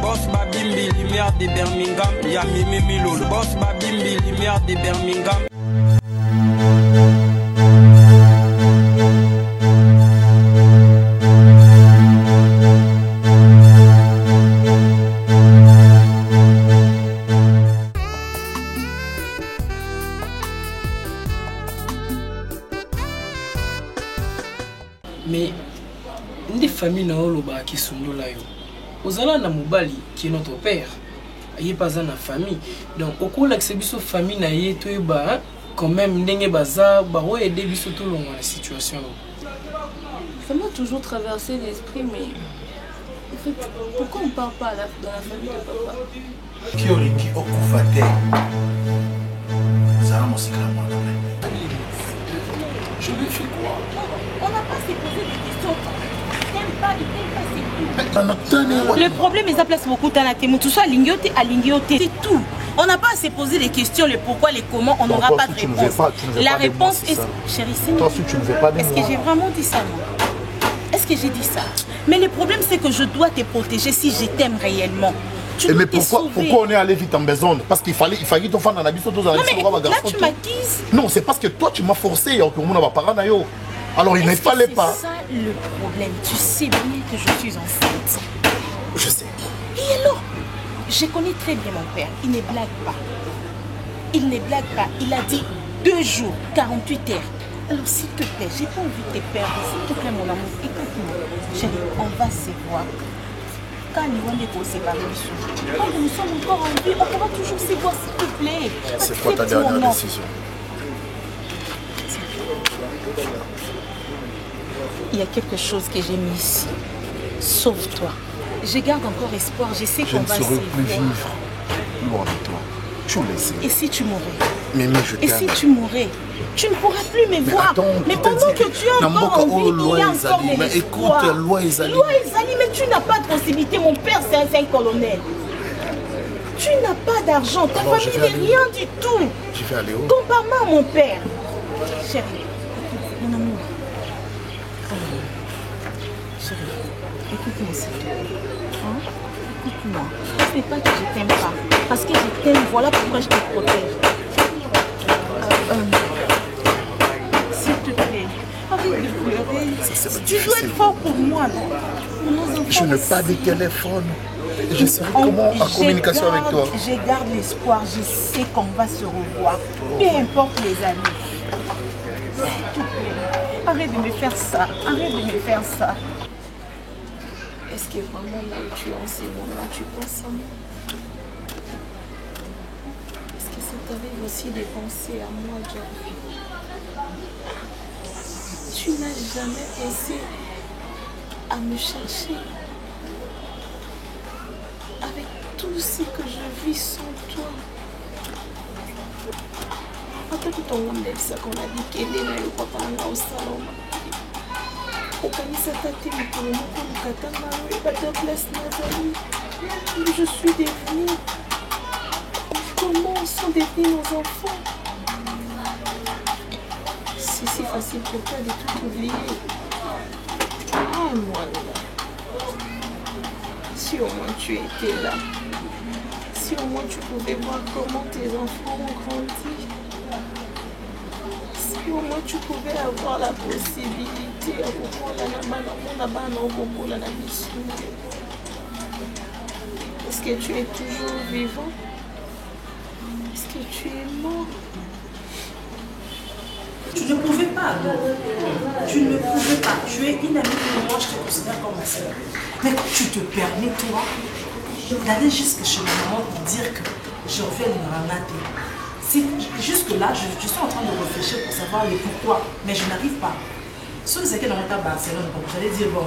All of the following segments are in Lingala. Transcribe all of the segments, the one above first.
Boss Babimbi, lumière de Birmingham, y'a Mimi Milo. Boss Babimbi, lumière de Birmingham. Mais une des familles na oloba qui sont là yo. Ozala na mobali qui est notre père. Aye pas na famille. Donc au l'accès biso famille na ye to ba quand même ndenge baza ba ro aider biso tout long la situation. Ça m'a toujours traversé l'esprit, mais en fait, pourquoi on ne part pas dans la famille de papa? Qui aurait dit au Koufate? Ça a mon cycle à moi. Je lui fais quoi? On n'a pas à se poser des questions. Il t'aime pas, c'est tout. Le problème, ils appellent beaucoup Tanatémou. Tout ça, à l'ingioté, c'est tout. On n'a pas à se poser des questions, les pourquoi, les comment, on n'aura pas de réponse. La réponse est... Chérie, c'est toi aussi, tu ne veux pas de moi. Est-ce que j'ai vraiment dit ça, moi? Est-ce que j'ai dit ça? Mais le problème, c'est que je dois te protéger si je t'aime réellement. Mais pourquoi on est allé vite en besoin? Parce qu'il fallait ton fan dans la biseau. Non, mais là, tu m'accuses. Non, c'est parce que toi, tu m'as forcé. Alors, il ne fallait pas. C'est ça le problème. Tu sais bien que je suis enceinte. Je sais. Et alors? Je connais très bien mon père. Il ne blague pas. Il ne blague pas. Il a dit 2 jours, 48 heures. Alors, s'il te plaît, j'ai pas envie de te perdre. S'il te plaît, mon amour, écoute-moi. Chérie, on va se voir. Quand nous sommes séparés, quand nous sommes encore en vie, on va toujours se voir, s'il te plaît. C'est quoi ta dernière décision? Il y a quelque chose que j'ai mis ici. Sauve-toi. Je garde encore espoir. Je sais qu'on va se voir. Je ne saurais plus vivre loin de toi. Tu le sais. Et si tu mourais? Mais je t'aime. Et si tu mourais? Tu ne pourras plus me voir. Attends, mais pendant que tu es encore en vie, il y a encore de mais l'espoir. écoute, loi Ezali. Loi Ezali, mais tu n'as pas de possibilité. Mon père, c'est un colonel. Tu n'as pas d'argent. Ta famille n'est rien du tout. Je vais aller où? Compare-moi à mon père. Chérie, mon amour. Chérie, écoute-moi s'il te plaît. Hein? Écoute-moi. Ce n'est pas que je t'aime pas. Parce que je t'aime, voilà pourquoi je te protège. S'il te plaît, arrête de pleurer. Tu dois être fort pour moi, non? Je n'ai pas de téléphone. Je serai comment en communication avec toi? Je garde l'espoir, je sais qu'on va se revoir. Peu importe les années. S'il te plaît, arrête de me faire ça. Arrête de me faire ça. Est-ce que vraiment là où tu es en ce moment, tu penses à moi? Est-ce que ça t'arrive aussi de penser à moi, Javi? Tu n'as jamais pensé à me chercher avec tout ce que je vis sans toi. Attends que ton monde ça qu'on a dit qu'elle est là et papa là au salon. Okanisa tate mikolo moko lukatanga ebata place nazali. Je suis devenue. Comment sont devenus nos enfants? C'est si facile pour toi de tout oublier. Oh moi là. Si au moins tu étais là. Si au moins tu pouvais voir comment tes enfants ont grandi. Si au moins tu pouvais avoir la possibilité de est-ce que tu es toujours vivant? Est-ce que tu es mort? Tu ne pouvais pas. Tu ne pouvais pas. Tu es une amie pour moi, je te considère comme ma soeur. Mais tu te permets, toi, d'aller jusque chez ma maman pour dire que je refais une granate. Jusque-là, je suis en train de réfléchir pour savoir le pourquoi, mais je n'arrive pas. Ceux qui sont à Barcelone, j'allais dire, bon,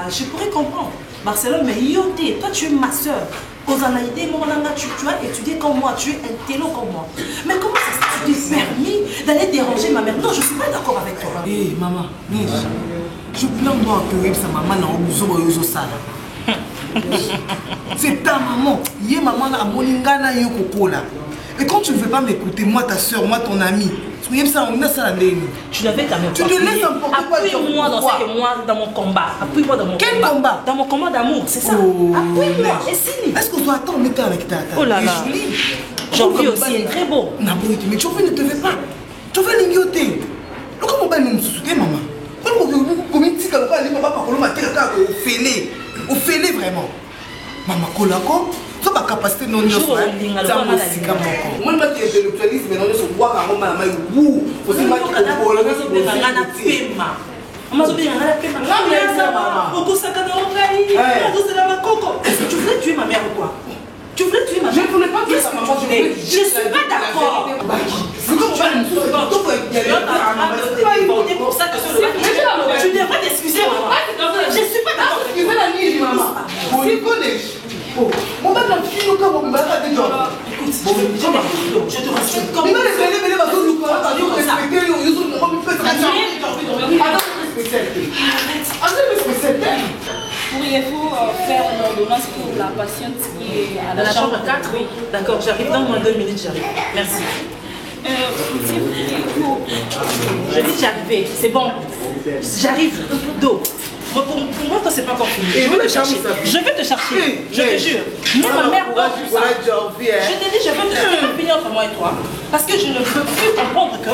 je pourrais comprendre. Barcelone, mais yoté, toi tu es ma soeur. Tu as étudié comme moi, tu es un télo comme moi. Mais comment ça tu t'es permis d'aller déranger ma mère? Non, je ne suis pas d'accord avec toi. Hé, maman, je plains moi que sa maman n'a pas c'est ta maman. Yé maman a moningana yokokola. Et quand tu ne veux pas m'écouter, moi ta soeur, moi ton amie, Tu l'avais quand même. Tu te laisses emporter par appuie-moi dans mon combat. Appuie-moi dans mon Quel combat? Dans mon combat d'amour, c'est ça. Oh, Appuie-moi. Et si. Est-ce qu'on doit attendre mettre avec ta Oh là là. Jean-Louis aussi est très beau. Mais Jean-Louis ne te veut pas. Tu veux l'ingioter. Comment on va nous soutenir, maman? Comment tu dis que on fait vraiment. Maman, Kolako, tu as la capacité de nous dire ça. Moi, je suis intellectualiste, mais non, je suis bois quand on m'a dit wouh. Faut se mettre au bol. Est-ce que tu voulais tuer ma mère ou quoi? Tu voulais tuer ma mère? Je ne voulais pas tuer sa maman. Je suis pas d'accord. Pour ça que tu devrais t'excuser, maman. Je suis pas d'accord. Tu veux la nuit, maman? C'est quoi les... Mon père n'a plus aucun moment de gens. Écoute, je te respecte comme... Il va les mêler, mais vas-y, nous allons respecter, nous allons respecter. Pourriez-vous faire une ordonnance pour la patiente qui est à la chambre 4? Oui, d'accord, j'arrive dans moins 2 minutes, j'arrive. Merci. Je dis j'arrive, c'est bon. J'arrive d'eau. Pour moi, c'est pas encore fini. Je vais te chercher. Je vais te chercher. Je te jure. Moi, ma mère voit tout ça. Je te dis, je veux te finir entre moi et toi. Parce que je ne peux plus comprendre que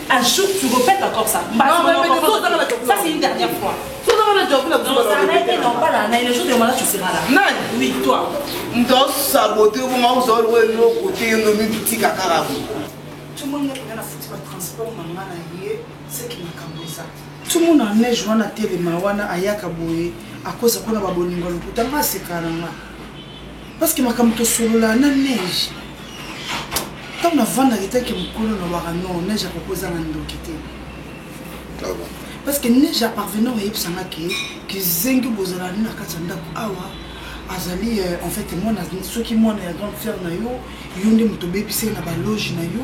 un jour tu répètes encore ça. Ça, c'est une dernière fois. Donc, ça n'a été non pas là. Le jour de malade, tu seras là. Non. Oui, toi. On doit saboter au moment où on va aller au côté de nos petits cacarabes. Tout le monde a foutu le transport, maman, c'est qui m'a cambré ça. Tout le monde en est jouant à télé, mawana, ayaka boye, à cause qu'on a baboningo, le putain, c'est carrément. Parce que ma camto solo là, na neige. Quand on a vendu la guitare qui me coule, on a non, neige a proposé un endokité. Parce que neige a parvenu à Epsana qui zengi bozala na katanda awa. Azali en fait moi ceux qui moi na grande frère na yo yonde mutobe pise na ba loge na yo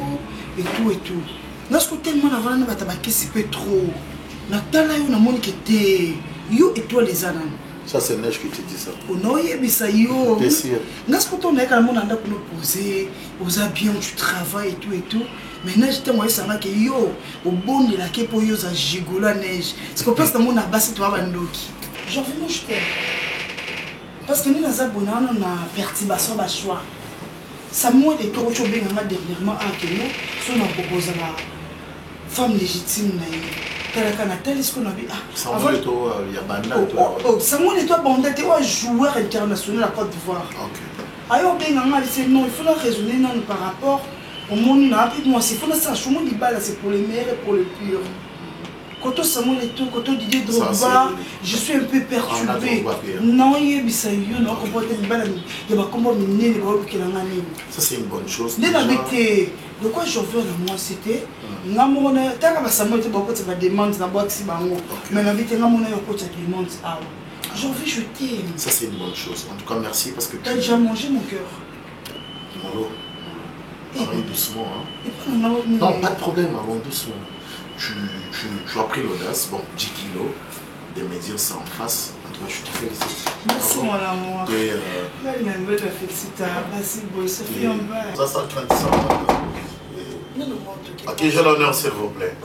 et tout lorsque tellement na vana ba tabaki si peu trop na tala yo na moni que te yo et toi les anan ça c'est neige qui te dit ça ono yebisa yo t'es sûr lorsque ton na kana mona nda kuno poser oza bien tu travailles et tout mais neige te moi ça va que yo au bon de la ke po yo za gigola neige c'est que parce que mon abasi toi ba ndoki j'en veux moi je t'aime. Parce que nous avons une perturbation de choix. Ça m'a été trop chaud dernièrement à Kenya. Si on a proposé la femme légitime, est-ce qu'on a vu? Ça m'a été il y a Banda. Ça m'a été Banda, tu es un joueur international à Côte d'Ivoire. Alors, non, il faut raisonner par rapport au monde. Moi, c'est pour ça, c'est pour les meilleurs et pour les pires. Quand on s'amène et tout, quand on dit Drogba, je suis un peu perturbé. Non, il y a des gens qui ont comporté des balles. Il y a des gens qui ont comporté des balles. Ça, c'est une bonne chose. De quoi je veux à moi, c'était. Je demande la boîte si bango. Mais la vie, je demande. J'ai envie, je t'aime. Ça, c'est une bonne chose. En tout cas, merci parce que tu as déjà mangé mon cœur. Molo, allons doucement. Non, pas de problème, allons doucement. Tu as pris l'audace, bon, 10 kilos, de me dire ça en face. En tout cas, je te félicite. Merci, mon amour. Ça sent 35. À qui j'ai l'honneur, s'il vous plaît?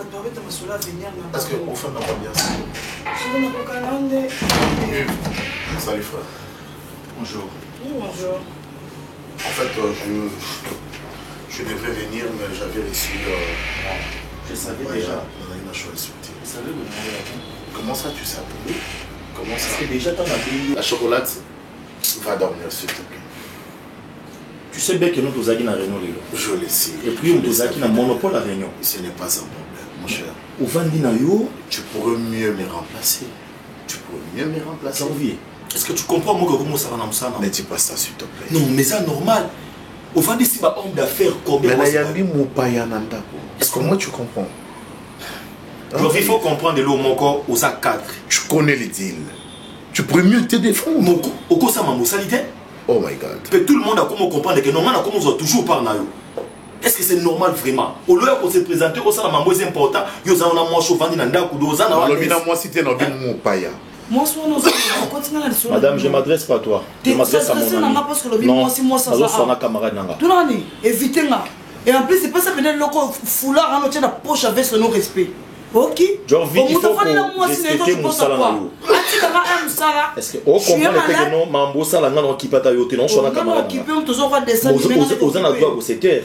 Est-ce qu'on fait pas bien ça? Salut, frère. Bonjour. Bonjour. En fait, je devais venir, mais j'avais reçu... Je savais déjà. On a une chose subtile. Vous savez le nom? Comment ça tu sais? Comment ça? Parce que déjà t'en as payé. La chocolate va dormir s'il te plaît. Tu sais bien que nous tous avons réunion. Je le sais. Et puis nous avons un monopole à réunion. Ce n'est pas un problème, mon cher. Au Vandinayo, tu pourrais mieux me remplacer. Tu pourrais mieux me remplacer. Janvier. Est-ce que tu comprends moi que comment ça va dans ça? Ne dis pas ça s'il te plaît. Non, mais c'est normal. Au fond d'ici, ma homme d'affaires, combien? Mais est-ce que moi tu comprends? Donc il faut comprendre l'eau mon corps aux A4. Tu connais les deals. Tu pourrais mieux te défendre. Mon au quoi ça m'a moussalité? Oh my god. Que tout le monde a comment comprendre que normalement comment on toujours par nayo. Est-ce que c'est normal vraiment? Au lieu qu'on se présenter au sein de ma moins important, yo za on a moi chauvandi na ndaku do za na wa. Moi cité na bien mon paya. Madame, je m'adresse pas à toi. Je m'adresse à mon ami. Non, évitez-moi. Et en plus, c'est pas ça, peut-être le foulard, on tient la poche avec ce non-respect. Ok. Genre, il faut respecter mon salaire. Est-ce que on comprend que non, Mambo Salanga non qui pata yote non, je suis un camarade. Qui peut toujours faire des salles. Aux ans à droit, au secteur.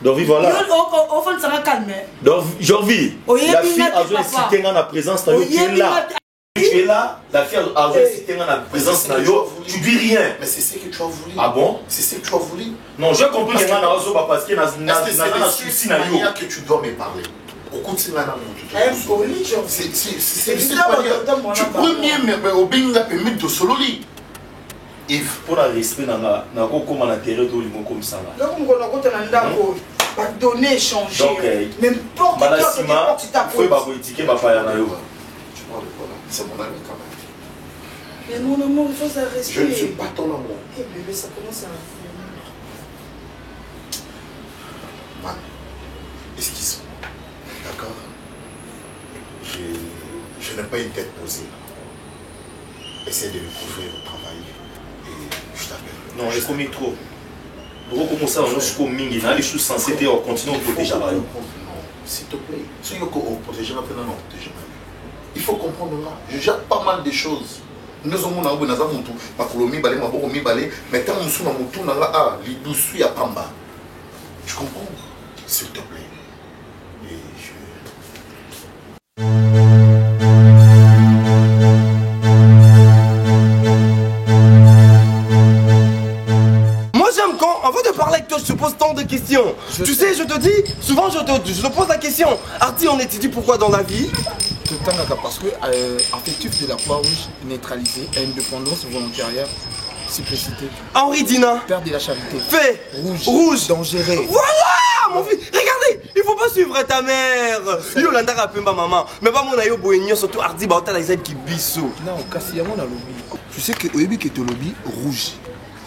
Donc, voilà. Donc, Jorvi, la fille a besoin d'inciter dans la présence de tu es là. Tu es là, la fille a besoin d'inciter dans la présence de tu dis rien. Mais c'est ce que tu as voulu. Ah bon? C'est ce que tu as voulu. Non, j'ai compris que parce que c'est la manière que tu dois me parler. Au continue là, c'est tu peux mieux au bien la permis de solo lit. Pour la respect dans la comme à l'intérieur de l'immo comme ça là. Donc on a pas donner changer. N'importe quoi tu t'as faut pas critiquer ma paille na yo. Tu parles de quoi là? C'est mon ami quand même. Mais mon amour, il faut ça respect. Je ne suis pas ton amour. Eh bébé, ça commence à Man, excuse-moi. D'accord? Je n'ai pas une tête posée. Essaie de me couvrir au travail et je t'appelle. Non, j'ai commis trop. Pour commencer à nous mingi, les choses censées continuer à protéger. Non, s'il te plaît. Si on protège la peine, non, protège la. Il faut comprendre là. Je gère pas mal de choses. Nous avons un peu de temps. Ma colonie balé, ma bourre mi balé. Mais tant que nous sommes en tour, là, les douces à Pamba. Tu comprends? S'il te plaît. Et Moi j'aime quand, avant de parler avec toi, je te pose tant de questions. Tu sais, je te dis, souvent je te pose la question. Arti, on étudie pourquoi dans la vie? Parce que affectif de la Croix-Rouge neutralisé, indépendance volontariat, simplicité. Henri Dina. Père de la charité. Fait. Rouge. Dangereux. Voilà mon fils. Regardez, il faut pas suivre ta mère. Yo landa rapemba maman. Mais pas mon ayo boignon surtout Ardi ba otala izaki ki biso. Non, kasi ya mona lobby. Tu sais que oyebi que to lobby rouge.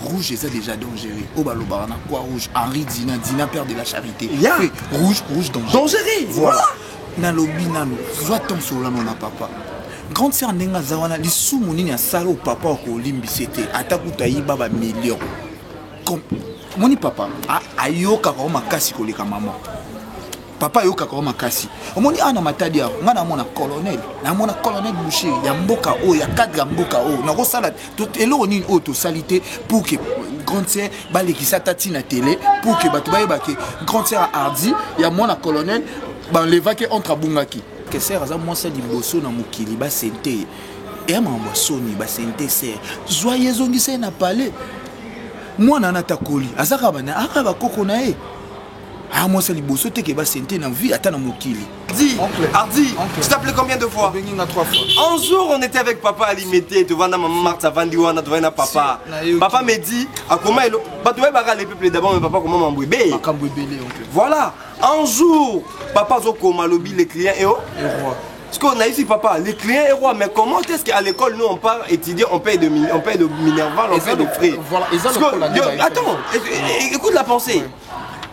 Rouge c'est déjà dangereux. Obaloba na Croix-Rouge, Henri Dina père de la charité. Yeah. Fait. Rouge dangereux. Voilà. Na lobby nano, soit ton solo na papa. Grande sœur Nenga Zawana, les sous monini à salo papa ko limbisete, atakuta yiba ba million. Comme moni papa, ayoka ko makasi ko leka maman. Papa ayoka ko makasi. Omoni ana matadi ya ngana mona colonel, na mona colonel Boucher, ya mboka o, ya cadre ya mboka o. Na ko sala tout elo ni auto salité pour que grande sœur balekisa tati na télé pour que batu ba ke grande sœur Hardi, ya mona colonel ban levaki entre abungaki que sert à moi c'est liboso na mukili ba sente et mambo soni ba sente ser joyeux ongise na palais moi na natakoli azaka bana akaba koko na e ah moi c'est liboso te ke ba sente na vie ata na mukili dis Hardi tu t'appelais combien de fois? Benginga 3 fois. Un jour on était avec papa à limiter tu vois na maman Martha Vandiwana tu vois na papa papa me dit à comment il ba tu vas les peuples d'abord mais papa comment m'embouébé voilà. Un jour, papa Zoko lobby les clients et roi. Parce qu'on a ici papa, les clients et roi, mais comment est-ce qu'à l'école nous on part étudier, on paye de Minerval, on paye de frais. Voilà, attends, écoute la pensée.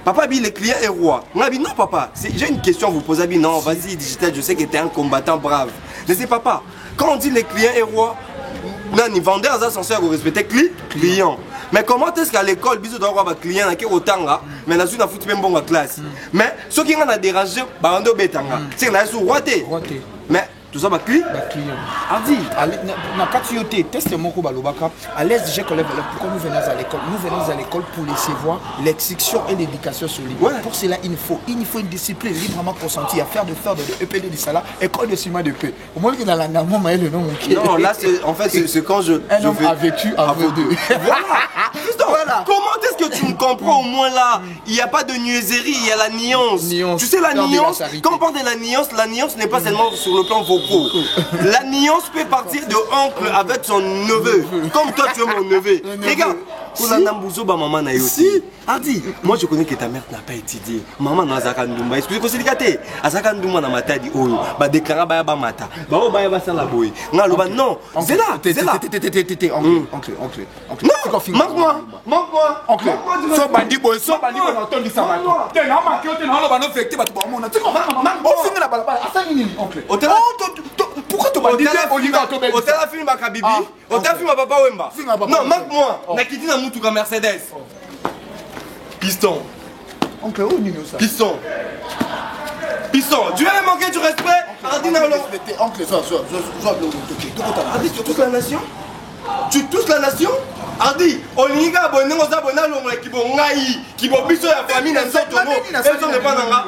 Papa dit les clients et roi. On a dit non papa, j'ai une question à vous poser. Non, vas-y digital, je sais que tu es un combattant brave. Mais c'est papa, quand on dit les clients et roi, non, ils vendaient à censé respecter client. Mais comment est-ce qu'à l'école, bisous doit avoir un client qui est au tanga, mais là, on a foutu même bon à classe. Mais ceux qui ont dérangé, bah on doit betanga. C'est qu'on a sous roté. Mais tout ça, bah client. Hardi, na patrioté, test mon coup balobaka. À l'aise, j'ai collègue. Pourquoi nous venons à l'école? Nous venons à l'école pour laisser voir l'excision et l'éducation solide. Pour cela, il faut une discipline librement consentie à faire de EPD du Salah, école de ciment de paix. Au moins que dans la maman, le nom qui. Non, là, en fait, c'est quand je. Un homme a vécu avant deux. Voilà. Comment est-ce que tu me comprends au moins là? Il n'y a pas de nuiserie, il y a la nuance. Tu sais la nuance, quand on parle de la nuance n'est pas seulement sur le plan vocaux. La nuance peut partir de oncle avec son neveu. Comme toi tu es mon neveu. Regarde, si, Hardi, moi je connais que ta mère n'a pas étudié. Maman n'a pas Ndumba. Excusez-moi, c'est décaté. Azaka Ndumba n'a pas dit Oyo. Ba déclara ba ba mata. Ba o ba ba ça la boy. Non, c'est là. Oncle. Non, manque-moi. Oncle. So bandi boy, on entend ça. T'es là, ma t'es là, on va nous fêter, tu vas on a tu on finit la balabala. Asa nini, oncle. Pourquoi tu m'as dit au tala film ba kabibi, au tala film papa Wemba. Non, manque-moi. Na kiti na mutu ka Mercedes. Piston. Oncle, où est-ce ça? Pisson. Pisson, tu viens de manquer du respect. Oncle, sois Ardi, tu touches la nation? Tu touches la nation? Ardi, on abonné aux abonnés qui vont naï, qui vont biso la famille dans cette tournoi. Elles sont pas dans la.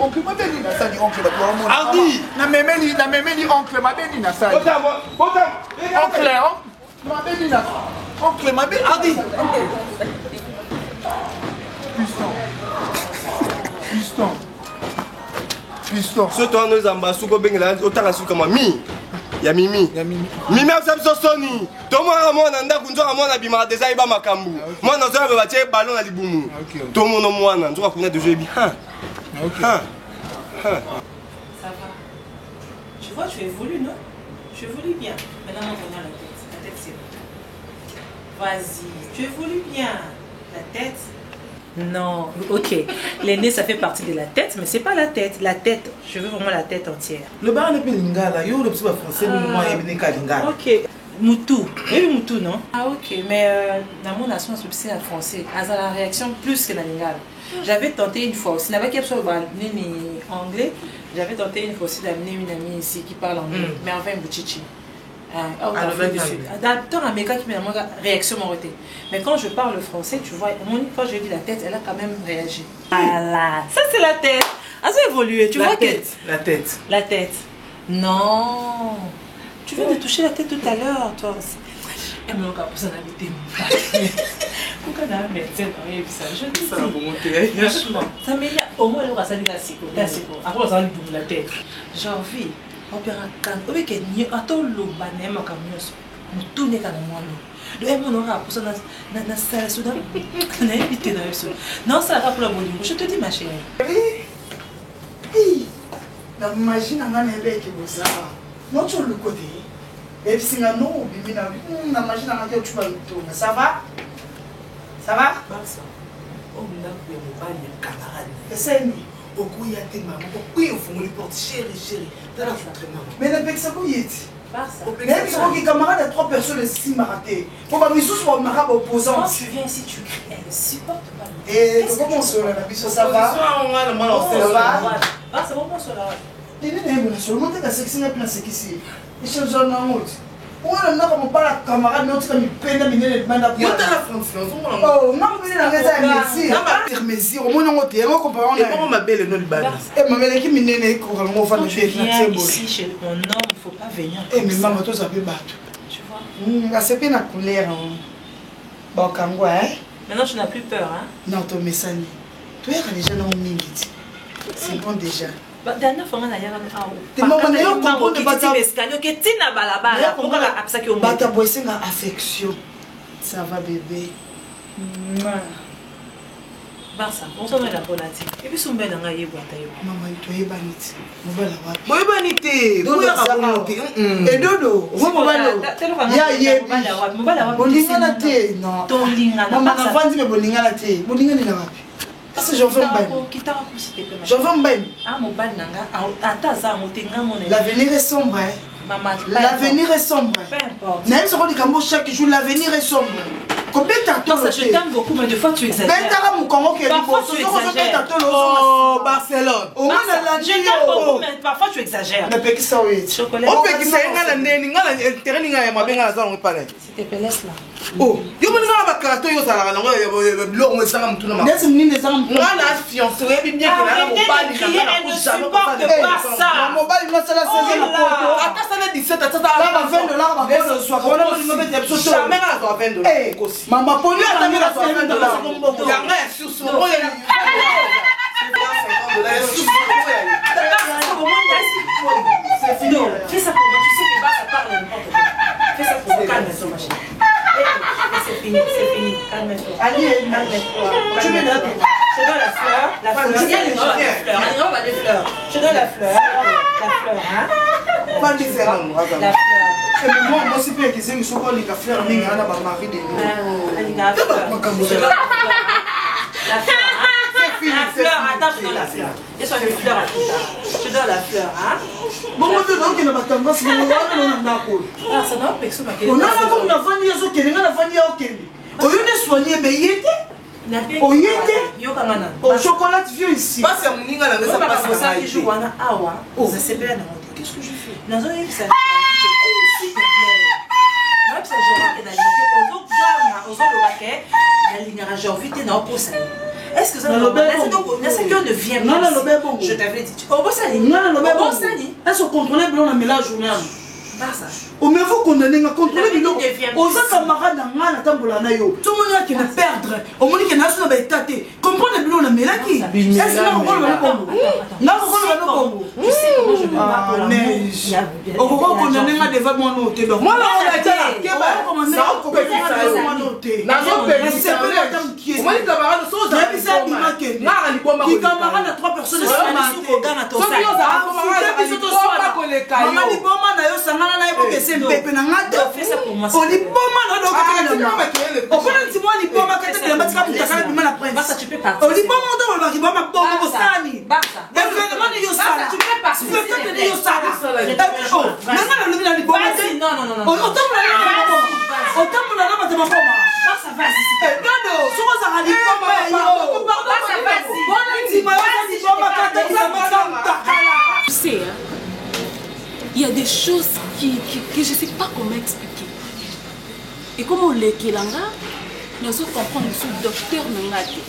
Oncle, ma belle Nassani, oncle, Ardi, na memeli oncle, ma belle Nassani. Oncle, ma belle Nassani. Oncle, ma belle Ardi. Piston. Ce toi nous ambassou ko bengela otala su kama mi. Ya mimi. Mimi abso soni. Tomo amona nda kunzo amona bima déjà iba makambu. Moi na zoya ba tie ballon na libumu. Tomo no mwana nzoka kuna de jeu bi. OK. Ça va. Tu vois, tu évolues, non? Tu évolues bien. Maintenant, on regarde la tête. La tête, c'est bon. Vas-y, tu évolues bien. La tête. Non, ok. L'aîné, ça fait partie de la tête, mais c'est pas la tête. La tête, je veux vraiment la tête entière. Le bar n'est plus lingala. Yo, le petit français, moi, il est lingala. Ok. Moutou. Oui, Moutou, non? Ah, ok. Mais dans mon nation, c'est en français. À la réaction plus que dans lingala. J'avais tenté une fois aussi. N'avait qu'à soit anglais. J'avais tenté une fois aussi d'amener une amie ici qui parle anglais. Mais enfin, Bouchichi. Dans l'Amérique qui m'a réaction m'arrêter. Mais quand je parle français, tu vois, quand j'ai dit la tête, elle a quand même réagi. Voilà, ça c'est la tête. Elle a évolué, tu vois. La tête. La tête. Non. Tu viens de toucher la tête tout à l'heure, toi. Elle m'a encore posé un habité. Pourquoi on a un médecin dans les ça? Je dis ça. Franchement, ça me dit au moins le rasa de la psycho. Après, on s'en dit la tête. J'ai envie. Opéra kan obe ke ni atolo banema kamioso mutune kana mwalo do e mono ra posa na sala soudan na invité na eso non ça va pour la bonne je te dis ma chérie la magie na ngana ebe ke boza non tu le côté et puis singa no bibi na magie na ngana tu vas le ça va oh là pour le bal de camarade c'est nous beaucoup y a des mamans beaucoup ils font les portes chérie dans la fenêtre mais la pexe ko yeti Barça mais c'est que camarade à 3 personnes ici maraté pour pas misous pour marab opposant quand tu viens ici tu cries elle supporte pas et comment on la biso ça va c'est bon ça là tene ne bon seulement ta section na place ici et je j'en ai honte on a comme pas camarade mais on t'a mis peine minene demande à yo ta la confiance oh non mais na ngeza merci na ba permesi au moins on te on comprend et comment ma belle non libana et ma belle qui minene ko ka mo fa na chez ici chez mon homme il faut pas venir et mais maman toi ça peut battre tu vois nga c'est pas couleur bon kangwa maintenant tu n'as plus peur hein non toi mesani toi il déjà non mingi c'est bon déjà dernière fois on a yara bata boisenga affection ça va bébé Barça on s'en met la bonati et puis son bel nga yebwata yo maman to yebaniti mobala wapi boyebanite et dodo wo mobalo ya yebi bolingana te non maman avandi me bolingana te bolingana na wapi parce que j'en veux l'avenir est sombre l'avenir est sombre même si on dit que chaque jour l'avenir est sombre combien de temps je t'aime beaucoup mais des fois tu exagères parfois tu exagères oh Barcelone je t'aime beaucoup mais parfois tu exagères chocolat c'était pélasse là oh yo moni ngala bakarato yo sala na ngo biloko esanga mutu na nesi mnini esanga mutu ngala fiancé yebi bien que na mobali na na mobali no sala 16 na poto ata sala 17 ata sala $20 ba kono soir kono moni ngombe te biso jamais ngala so $20 kosi mama poli ata ngala so $20 yanga sur so oyo c'est fini fais ça pour moi tu sais que ça parle n'importe quoi fais ça pour calme-toi ma chérie c'est fini calme-toi allez calme-toi tu me donnes je donne la fleur on va des fleurs je donne la fleur hein pas différent la fleur et moi aussi peut que c'est une souvent les fleurs mais on a pas mari de nous la fleur la fleur, attends, je donne la fleur. Et soit une fleur à tout ça. Je donne la fleur, hein. Bon, moi, je donne la tendance, mais on a ah, ça n'a pas que ça. On a comme la famille, on a la famille, on a soigné, mais il était. Oyete au chocolat vieux ici. Passe à mon ninga la mesa passe à ça qui joue wana awa. Ça c'est bien. Qu'est-ce que je fais? Nazo yé ça. S'il te plaît. Même ça j'aurai dans les autres gens, aux autres baquets, la ligne à genre vite dans pour ça. Est-ce que ça ne ne vient pas? Non, je t'avais dit. Au bout ça dit. Non, est-ce qu'on contrôle blanc la mélange journée? Au mieux faut condamner à contrôler le nom. Aux camarades dans la tambola nayo. Tout le monde qui va perdre. Au monde qui n'a pas d'étaté. Comprendre le blanc la mélaki. Est-ce que on va le bombo? Non, on va le bombo. Tu sais comment je peux pas mais on va condamner à devant mon noté. Moi là on a dit que ça on peut faire mon noté. Na zo pe c'est pas la dame qui est. Moi les camarades sont dans la ça qui camarades à 3 personnes sur au Ghana to ça. Maman li bomba na yo sanga na yo que c'est pepe na ngata. On li bomba na do ka. On connaît si moi li bomba ka te ba tika puta kana bima na prince. Basta tu peux partir. On li bomba ndo ba ki bomba bomba ko sani. Basta. Événement ni yo sala. Tu peux partir. Tu peux ni yo sala. Nanga na lumina li bomba. Non. Autant na na mata bomba. Ça va ici. Non, souvent ça radi bomba. Ça va ici. Tu sais, il y a des choses que je ne sais pas comment expliquer. Et comme on les kelanga, nous allons comprendre ce docteur Nangati.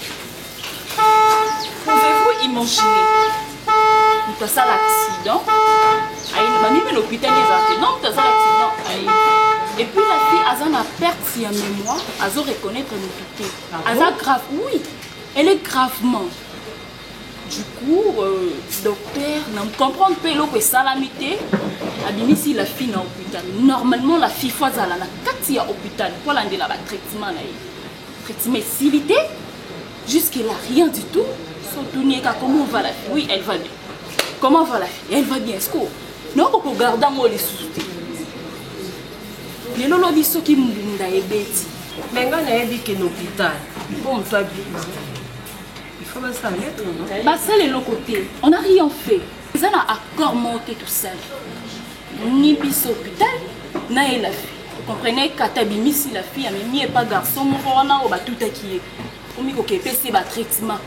Pouvez-vous imaginer? Nous avons ça l'accident. Mamie à l'hôpital des accidents. Non, nous avons l'accident. Et puis la fille, elle a perdu sa mémoire, elle a reconnaître l'hôpital. Elle a grave, oui, elle est gravement. Du coup, docteur, on comprend pas que salamité, si la fille dans l'hôpital. Normalement, la fille faut aller à l'hôpital pour aller à traitement. Traitement civilité, jusque-là, rien du tout. Surtout, comment va la fille? Oui, elle va bien. Comment va la fille? Elle va bien. Est-ce que non, on peut garder les sous-titres. Les lolo biso qui m'bunda ebeti. Mais quand on a dit que l'hôpital, bon toi bien. Il faut pas ça mettre non. Bah ça les l'autre côté, on n'a rien fait. Ils ont accord monté tout seul. Ni biso hôpital, na et la fille. Vous comprenez katabimi si la fille a mis et pas garçon mon rona au ba tout qui est. Pour mi ko PC ba traitement.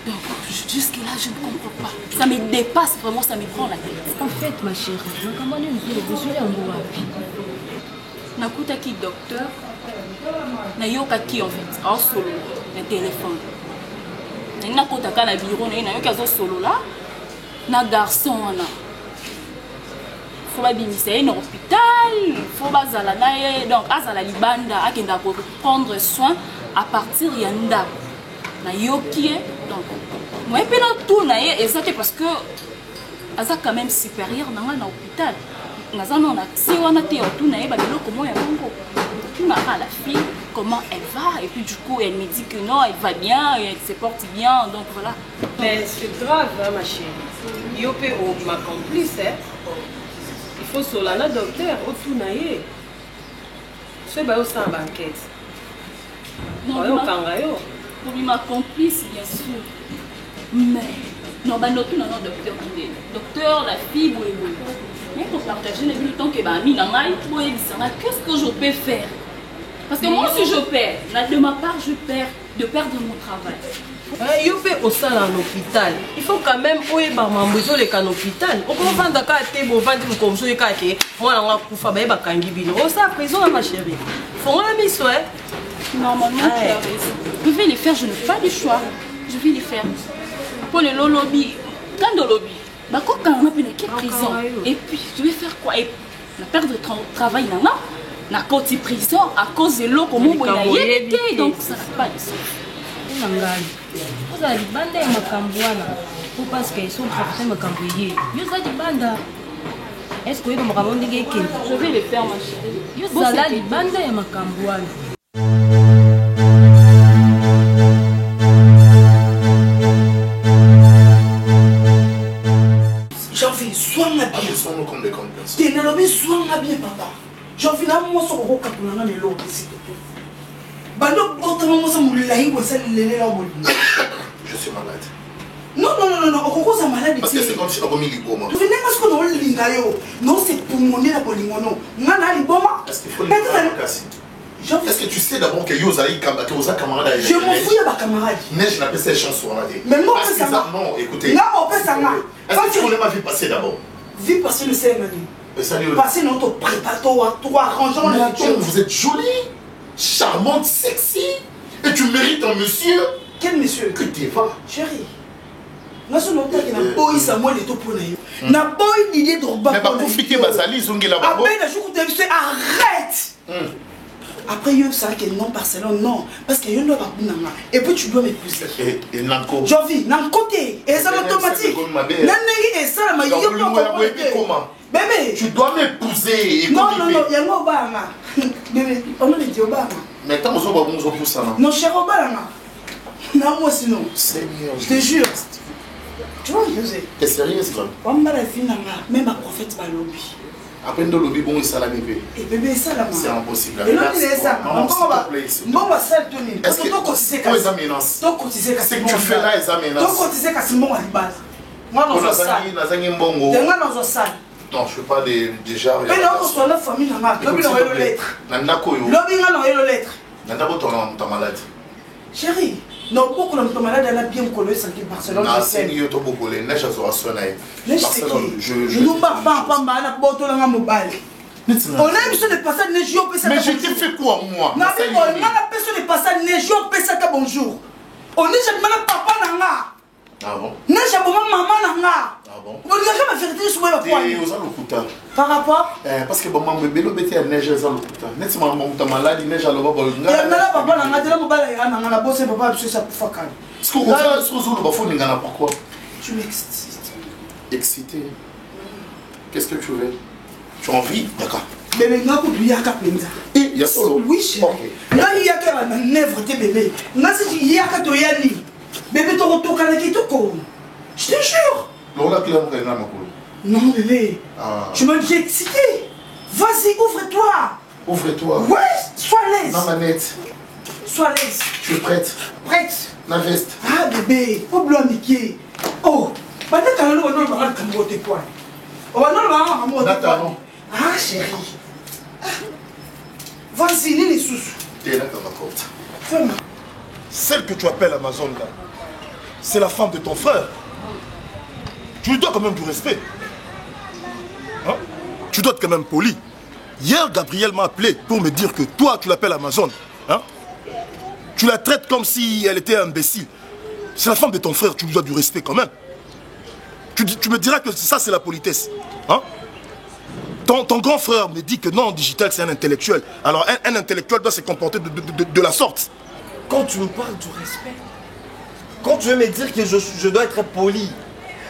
Donc jusque là je ne comprends pas. Ça me dépasse vraiment, ça me prend la tête. En fait ma chérie, comment nous avons besoin d'un wapi. Nakuta qui docteur, na yoka qui en fait, en solo, le téléphone. Na kota ka na bureau na yoka zo solo là, na garçon là. Faut pas bimisa na hôpital, faut pas zala na donc azala libanda akenda ko prendre soin à partir yanda. Na yoki donc moi pe na tout na et ça parce que aza quand même supérieur na hôpital. On a accès à la fille, comment elle va, et puis du coup elle me dit que non, elle va bien, elle se porte bien, donc voilà. Mais c'est grave, hein, ma chérie. Il faut que ma complice, hein. Il faut que la docteur, au tout naïe. Je vais aussi en banquette. Pour ma complice, bien sûr. Mais, non, bah, non, docteur, docteur, la fille, oui. Mais pour partager le temps que qu'est-ce que je peux faire? Parce que moi si je perds, de ma part je perds de perdre mon travail. Il faut aussi à l'hôpital. Il faut quand même que je sois à l'hôpital. On peut vendre des choses comme ça. Moi je vais faire des choses. Ça prison ma chérie. Faut la mission. Normalement tu as raison. Je vais les faire, je n'ai pas de choix. Je vais les faire. Pour le lobby, quand le lobby. Quand on a une prison, et puis tu veux faire quoi? Et la perte de travail, on a côté prison à cause de l'eau, comme on a été, donc ça n'a pas de sens. Vous avez dit bande ya makambwana, pour parce qu'ils sont professeurs makamboyer. Vous avez dit bande. Est-ce que vous avez dit que je vais les faire, ma chérie? Vous avez dit bande ya makambwana. Sois-moi bien. Tu es nommé sois-moi bien, papa. J'ai envie d'avoir mon son au cap pour l'année l'autre, s'il te plaît. Bando, autrement, ça me l'a eu, ça l'est là. Je suis malade. Non, on est malade. Parce que c'est comme si on a remis les bombes. Vous venez parce qu'on a eu l'ingayo. Non, c'est pour mon nez la polimono. On a les bombes. Est-ce qu'il faut les faire? Est-ce que tu sais d'abord que Yosaï Kambaké, aux camarades je m'en fous, il y a ma camarade. Neige n'a pas ces chansons là. Mais moi, ça non, écoutez. Non, on peut ça. Est-ce que tu connais ma vie passée d'abord? Vie passée, le CMD. Passé notre préparatoire, toi, arrangeant les choses. Vous êtes jolie, charmante, sexy. Et tu mérites un monsieur. Quel monsieur? Que tu vas. Chérie. Moi, je n'ai pas eu ça, moi, les topos. Je n'ai pas eu l'idée de rebattre. Mais pour fiquer Bazali, ils ont dit là-bas. Après, arrête. Après, il y a ça qui est non Barcelone, non. Parce qu'il y a un autre. Et puis, tu dois m'épouser. Et Nanko. J'en vis, d'un côté. Et ça automatique. Et ça, ma bébé. Tu dois m'épouser. Non, il y a un Obama. Bébé, on a dit Obama. Mais tant que vous avez besoin de ça, non, cher Obama. Non, moi sinon. Seigneur. Je te jure. Tu vois, José. T'es sérieux, c'est quoi? On m'a la fin, même ma prophète va lobby. Après, le lobby, bon, ça la bébé. Et bébé, ça la main. C'est impossible. Et l'autre, il est ça. Non, s'il te plaît. Bon, va ça tenir. Est-ce que tu as des menaces? Donc, cotiser qu'à ce que tu fais là, les menaces. Donc, cotiser qu'à ce moment à la base. Moi, dans un salle. Moi, dans un salle. Non, je ne fais pas déjà. Mais non, on soit la famille, l'obby n'a pas eu lettre. L'obby n'a pas eu lettre. D'abord, tu es malade. Chérie, non, beaucoup de malade, elle a bien collé ça qui Barcelone. Non, c'est mieux, tu as beaucoup de neige, tu as sonné. Barcelone, je ne sais pas, on a besoin de passer à neige. Mais je t'ai fait quoi, moi? Non, mais on a besoin de passer à neige. Bonjour. On est jamais papa nanga. Ah bon? Neige à maman nanga. Ah bon? On n'a jamais vérité sur moi. Par rapport? Parce que maman bébé le bébé neige à l'hôpital. N'est-ce pas maman ta malade neige à l'hôpital. Il y a là papa nanga de la mobile ya nanga la bosse papa parce que ça pour faire calme. Ce qu'on fait sur le bafou n'engana pourquoi? Tu m'excites. Excité. Qu'est-ce que tu veux? Tu as envie? D'accord. Bébé, n'a pas oublié à Capenza. Il y a solo. Oui, chérie. Là, il y a qu'à la nèvre de bébé. Là, c'est il y a qu'à toi y aller. Bébé, tu retournes avec tout comme. Je te jure. Non, bébé. Tu m'as dit excité. Vas-y, ouvre-toi. Ouvre-toi. Ouais, sois à l'aise. Non, manette. Sois à l'aise. Tu es prête? Prête. La veste. Ah, bébé. Au blanc, Mickey. Oh. Maintenant, tu as le droit de me faire quoi? Oh non, non. Ah chérie. Vas-y, les sous. T'es là dans ma porte. Ferme. Celle que tu appelles Amazon là, c'est la femme de ton frère. Tu lui dois quand même du respect. Hein? Tu dois être quand même poli. Hier, Gabriel m'a appelé pour me dire que toi, tu l'appelles Amazon. Hein? Tu la traites comme si elle était imbécile. C'est la femme de ton frère, tu lui dois du respect quand même. Tu me diras que ça, c'est la politesse. Hein? Ton grand frère me dit que non, Digital, c'est un intellectuel. Alors, un intellectuel doit se comporter de la sorte. Quand tu me parles du respect, quand tu veux me dire que je dois être poli,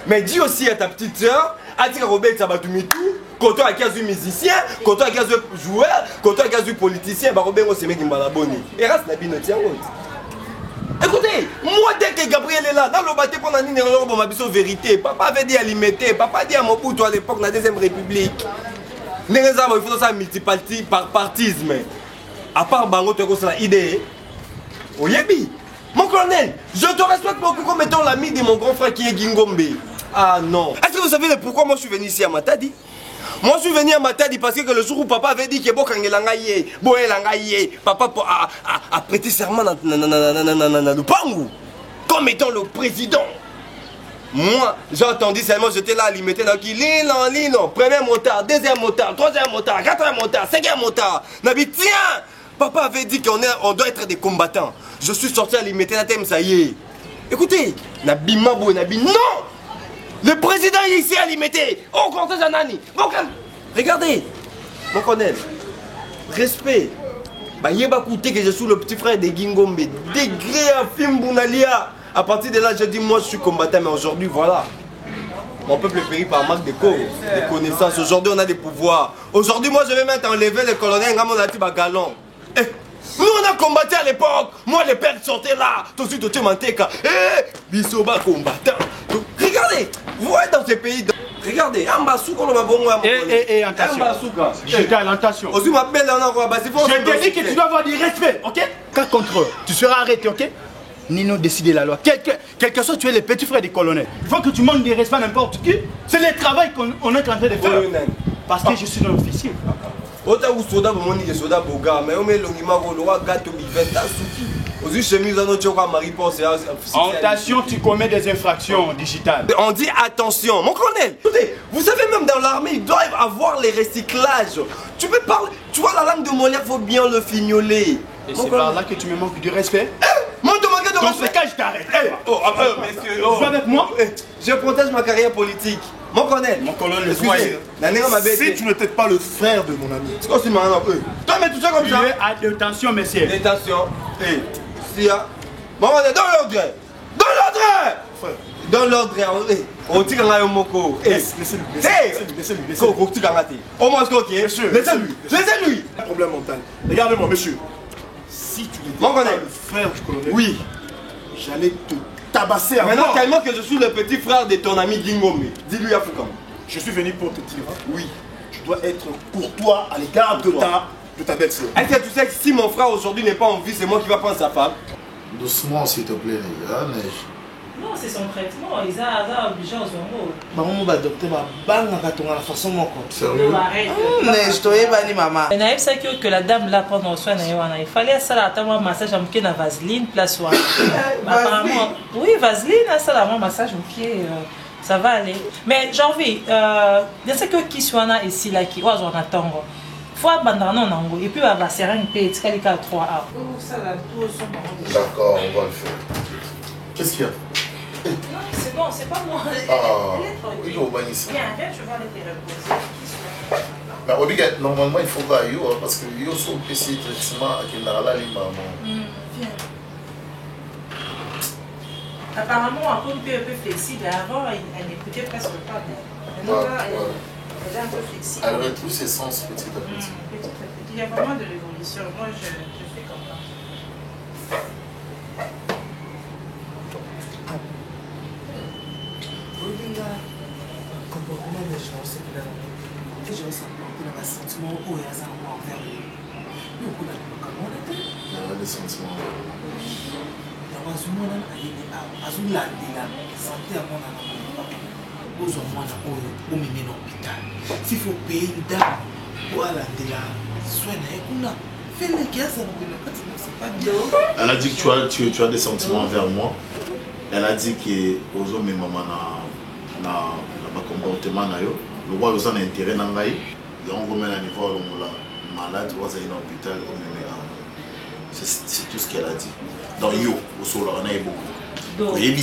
mais dis aussi à ta petite soeur, à dire Robert Sabatumitou, quand tu as 15 musiciens, quand tu as 15 joueurs, quand tu as 15 politiciens, Robert, c'est mec qui m'a abonné. Et reste la bine, tiens, écoutez, moi dès que Gabriel est là, dans le bâtiment pour la vérité, papa avait dit alimenter, papa dit à mon bout à l'époque, dans la deuxième république. Il faut ça multipartisme par partisme. À part Bango, tu as la idée. Oyebi, mon colonel, je te respecte beaucoup comme étant l'ami de mon grand frère qui est Gingombe. Ah non. Est-ce que vous savez pourquoi moi je suis venu ici à Matadi? Moi je suis venu à Matadi parce que le jour où papa avait dit que papa a prêté serment dans le Pangou comme étant le président. Moi, j'ai entendu seulement, j'étais là à limiter, donc Lino, premier motard, deuxième motard, troisième motard, quatrième motard, cinquième motard. Nabi, tiens, papa avait dit qu'on doit être des combattants. Je suis sorti à limiter la thème, ça y est. Écoutez, Nabi Mabo, Nabi, non! Le président est ici à limiter. Oh, quand c'est Zanani. Regardez, mon colonel, respect. Bah, il va coûter que je suis le petit frère de Gingombe. Degré à Fimbounalia. À partir de là, je dis, moi je suis combattant, mais aujourd'hui, voilà. Mon peuple périt par manque de connaissances. Aujourd'hui, on a des pouvoirs. Aujourd'hui, moi, je vais mettre enlever le colonel Ngamonati Bagalon. Nous, on a combattu à l'époque. Moi, les pères sortaient là. Tout de suite, tu m'entends. Bissoba combattant. Donc, regardez, vous voyez dans ces pays. Regardez, Ambasouka, on va bon. Attention. Digital, attention. Je te dis que tu dois avoir du respect, ok? Cas contre eux, tu seras arrêté, ok? Nino décider la loi. Quel que soit, tu es le petit frère du colonel. Il faut que tu manques de respect à n'importe qui. C'est le travail qu'on est en train de faire. Parce que je suis un officier. Ota ou soda pour monique soda boga mais on met l'ongima le roi gâteau biveta souki. Aux chemise dans notre chocolat Marie Ponce. Attention, tu commets des infractions digitales. On dit attention, mon colonel. Écoutez, vous savez même dans l'armée ils doivent avoir les recyclages. Tu peux parler, tu vois la langue de Molière faut bien le fignoler. Et c'est par là que tu me manques du respect. Moi de manquer de respect. Dans ce cas je t'arrête. Messieurs, tu vas avec moi. Je protège ma carrière politique. Mon colonel, excusez. Si tu n'étais pas le frère de mon ami. C'est quoi ce marrant un peu? Toi, mais tout ça comme ça. Attention, messieurs. Attention. Si, mon colonel, dans l'ordre. Dans l'ordre. Dans l'ordre. On dit qu'on a un moko. Laissez-lui. Au moins, ok. Laissez-lui. Laissez-lui. Un problème mental. Regardez-moi, monsieur. Si tu n'étais pas le frère du colonel. Oui. J'allais te tabasser à maintenant, mort. tellement que je suis le petit frère de ton ami Gingome. Dis-lui à Foucault. Je suis venu pour te dire, oui, tu dois être courtois à l'égard de ta belle-sœur. Est-ce que tu sais que si mon frère aujourd'hui n'est pas en vie, c'est moi qui va prendre sa femme? Doucement, s'il te plaît, non, c'est son traitement. Ils ont obligé en son mot. Maman, le docteur va la façon mon corps. Sérieux? Mais je te dis, maman. Je sais que la dame là prendre soin de il fallait ça là attendre un massage en pied dans vaseline place soin. Apparemment, oui, vaseline, ça là, un massage en pied. Ça va aller. Mais j'ai envie, je sais que qui soit là ici là qui oise en attendre. Faut abandonner non et puis va serrer un peu et tu as 3 A. D'accord, on va le faire. Qu'est-ce qu'il y a? Non, c'est bon, c'est pas moi. Oui, au Banis. Viens, je vais aller te reposer. Mais obligatoire, normalement, il faut pas y aller parce que il y a aussi un petit traitement qui n'a pas la Viens. Apparemment, un peu flexible. Avant, elle n'écoutait presque pas. Maintenant, elle est un peu flexible. Elle retrouve ses sens petit à petit. Il y a vraiment de l'évolution. Moi, je fais comme ça. Comportement des gens, c'est que les gens sont dans un sentiment où il y a un amour envers eux. Nous, on a des sentiments. Il y a un monde qui est là, santé à mon amour. Aux hommes, au milieu de l'hôpital. S'il faut payer une dame pour aller là, soigner, fais le gars, ça c'est pas bien. Elle a dit que tu as des sentiments envers moi. Elle a dit que aux hommes, maman, na comportement le roi a un intérêt dans la vie. On remet à niveau malade, on va aller dans l'hôpital. C'est tout ce qu'elle a dit. Dans Yo, au sol, on a beaucoup. Oui,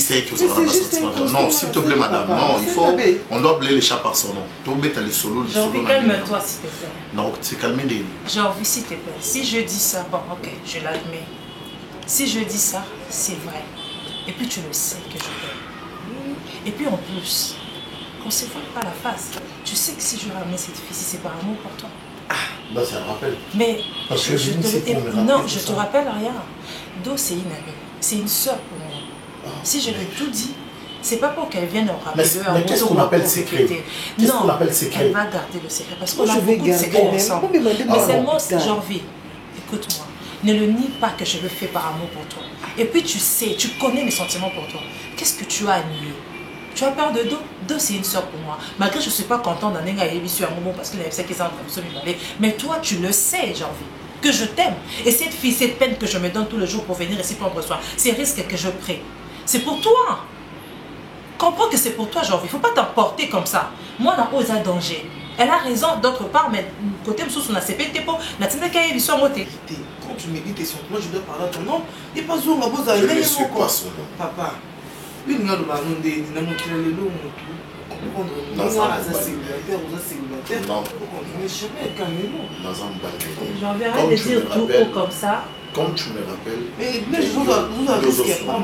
non, s'il te plaît, madame, non, il faut. On doit appeler les chats par son nom. Tomber, t'as les solos. J'ai envie, calme-toi, s'il te plaît. Non, c'est calmer les. J'ai envie, s'il te plaît. Si je dis ça, bon, ok, je l'admets. Si je dis ça, c'est vrai. Et puis tu le sais que je t'aime. Et puis en plus, qu'on ne se voit pas la face. Tu sais que si je ramène cette fille, c'est par amour pour toi. Bah, c'est un rappel. Mais parce que je te rappelle rien. Do, c'est une amie. C'est une soeur pour moi. Si je lui ai tout dit, c'est pas pour qu'elle vienne en rappeler. Mais qu'est-ce qu'on appelle secret? Qu'est-ce qu'on appelle secret? Elle va garder le secret parce qu'on a beaucoup de secrets ensemble. Mais seulement, j'ai envie. Écoute-moi. Ne le nie pas que je le fais par amour pour toi. Et puis tu sais, tu connais mes sentiments pour toi. Qu'est-ce que tu as à nier? Tu as peur de Do? Do, c'est une soeur pour moi. Malgré que je ne suis pas content d'un Nenga et sur un moment parce qu'il sait qu'ils sont absolument allés. Mais toi, tu le sais, j'ai envie. Que je t'aime. Et cette fille, cette peine que je me donne tous les jours pour venir ici prendre soin, ces risques que je prends, c'est pour toi. Comprends que c'est pour toi, j'ai envie. Il ne faut pas t'emporter comme ça. Moi, on a osé danger. Elle a raison d'autre part, mais côté me on a CPT pour la tine qui est sur moté. Quand tu me dis tes sentiments, je dois parler à ton nom. Et pas où on va je ne suis pas son nom. Papa, une n'a pas demandé, n'a pas qu'il a le nom. Non. J'enverrai de dire tout haut comme ça. Comme tu me rappelles, mais vous avez risqué pas.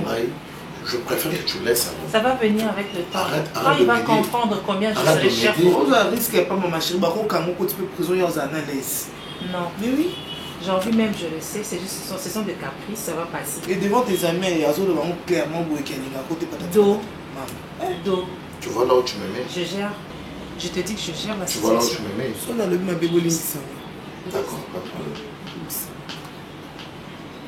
Je préfère que tu laisses alors. Ça va venir avec le temps. Quand il va comprendre combien je serai cher. Vous risquez pas mon machin. Par contre, quand vous êtes prison, il y a un analyse. Non. Mais oui. J'ai envie même, je le sais, c'est juste ce sont des caprices, ça va passer. Et devant tes amis, il y a vraiment clairement à côté patata. Do. Do. Tu vois là où tu me mets? Je gère. Je te dis que je gère la situation. Tu vois là où tu me mets? On a le ma bégoline. D'accord, pas de problème.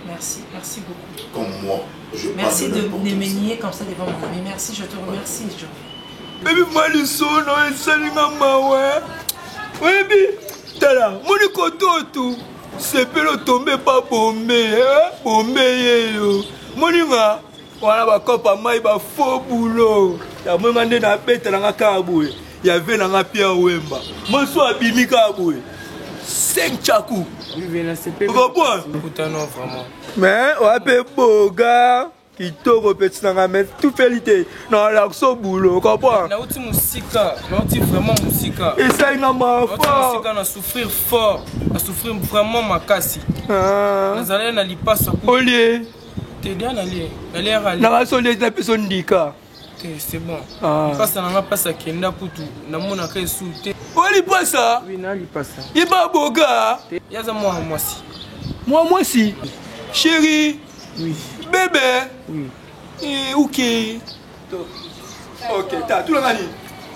Merci, merci beaucoup. Comme moi, je merci de me nier comme ça devant mon ami. Merci, je te remercie, Joe. Baby, moi, le son, non, c'est un maman, ouais. Baby, tu Tala, moni kototo. C'est pelo tomber pas bombé, hein? Bombé yo. Moni nga, wana ba kopa mai ba faux boulot. Ya moi mande na bête na kaboué. Ya ve na Pierre Wemba. Moi so abimi kaboué. 5 chakou. Mais on a fait beau gars qui t'aura petit dans la main, tout félité dans l'action boulot, comprends? Na uti musika, na uti vraiment musika. Et ça il n'a pas fort. Musika na souffrir fort, na souffrir vraiment makasi. Nazalé na lipasa ku. Olié. T'es bien allé, allé râler. Na rasolé na personne dika. C'est bon. Passe na passe kenda kutu, na mona ka souté. Oli passa? Oui, na li passa. Il ba boga. Yaza moi si. Moi si. Chérie. Oui. Bébé. Oui. OK. OK, t'as tout le monde.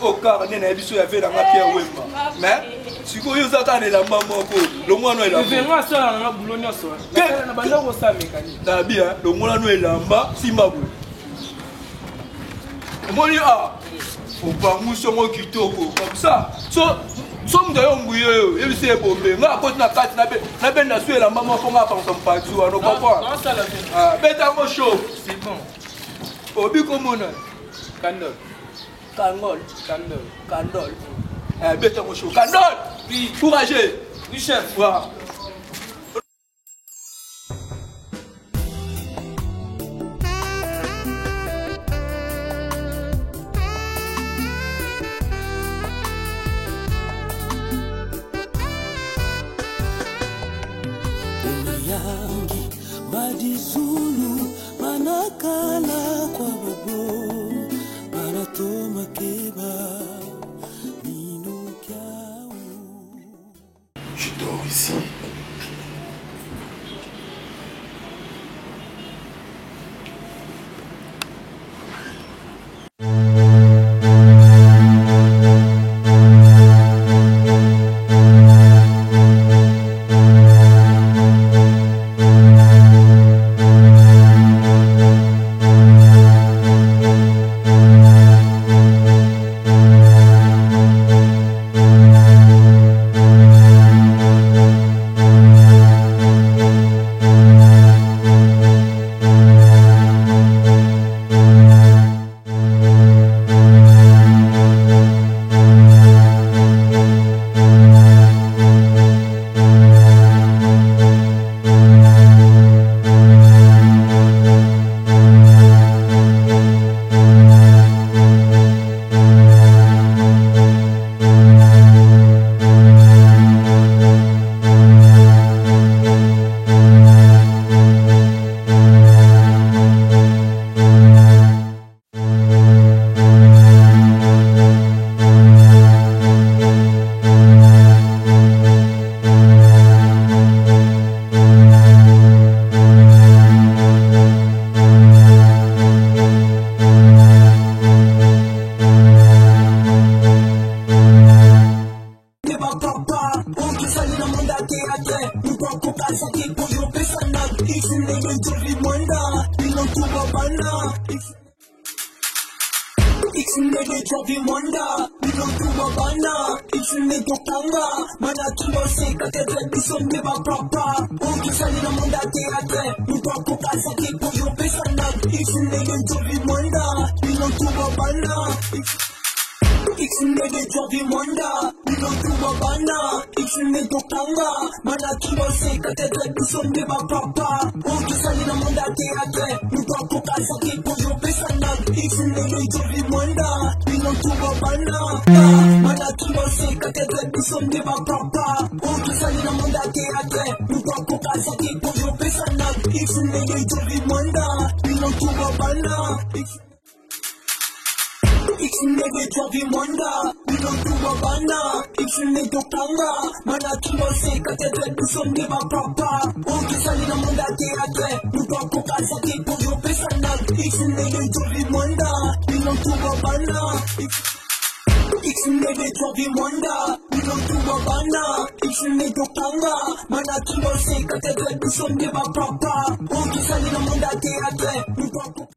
Au car nena biso ya ve na Pierre Wemba. Mais sikoyo zaka ne la maman ko. Le mwana ela. Le mwana ça na boulogne so. Na banda ko sa mekani. Na bien, le mwana no elamba simabwe. Moni a. Faut pas moussongo kitoko comme ça. Somme de yombuyo, il s'est bombé. Nga cause na carte na ben na suela maman pour nga penser pas tu on comprend. Non ça la vie. Ah, beta mo chaud. C'est bon. Obi komona. Candole. Candole. Eh beta mo chaud. Candole. Oui, courageux. Oui chef. Voilà. Madizulu manakala kwa babo manatoma keba minukiao. Je dors ici.